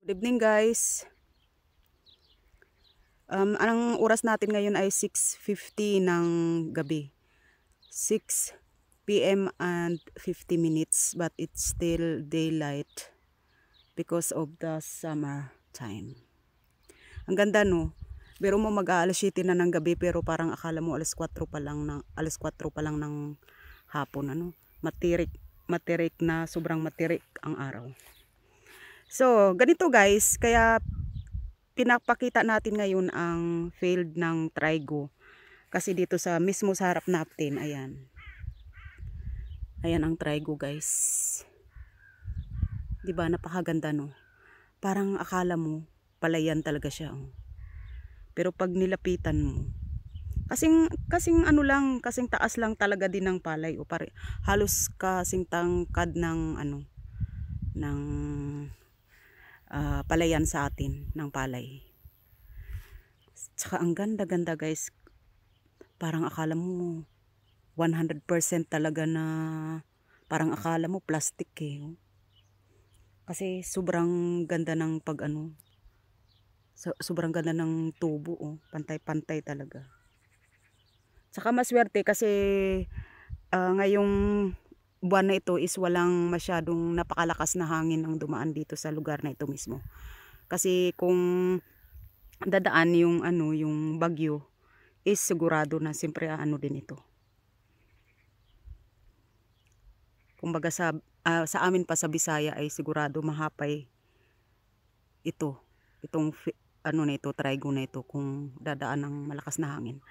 Good evening guys. Anong oras natin ngayon ay 6:50 ng gabi. 6 p.m. and 50 minutes but it's still daylight because of the summer time. Ang ganda no. Pero mo mag-aalas 7 na ng gabi pero parang akala mo alas 4 pa lang ng hapon ano. Matirik na sobrang matirik ang araw. So, ganito guys, kaya pinapakita natin ngayon ang field ng trigo. Kasi dito sa mismo sa harap natin, ayan. Ayan ang trigo guys. 'Di ba napakaganda no? Parang akala mo palayan talaga siya. Oh. Pero pag nilapitan mo, kasing ano lang, kasing taas lang talaga din ng palay o halos kasing tangkad ng ng palayan sa atin ng palay. Tsaka ang ganda-ganda guys. Parang akala mo 100% talaga na parang akala mo plastic eh. Oh. Kasi sobrang ganda ng sobrang ganda ng tubo oh. Pantay-pantay talaga. Tsaka maswerte kasi ngayong buwan na ito is walang masyadong napakalakas na hangin ang dumaan dito sa lugar na ito mismo. Kasi kung dadaan yung yung bagyo is sigurado na siyempre din ito. Kumbaga sa amin pa sa Bisaya ay sigurado mahapay itong na ito, trigo na ito kung dadaan ng malakas na hangin.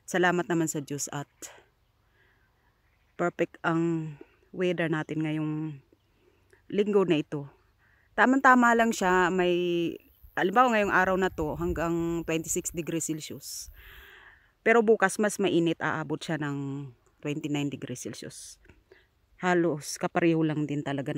Salamat naman sa Diyos at perfect ang weather natin ngayong linggo na ito. Tamang-tama lang siya, may halimbawa ngayong araw na to hanggang 26 degrees Celsius. Pero bukas mas mainit, aabot siya ng 29 degrees Celsius. Halos kapareho lang din talaga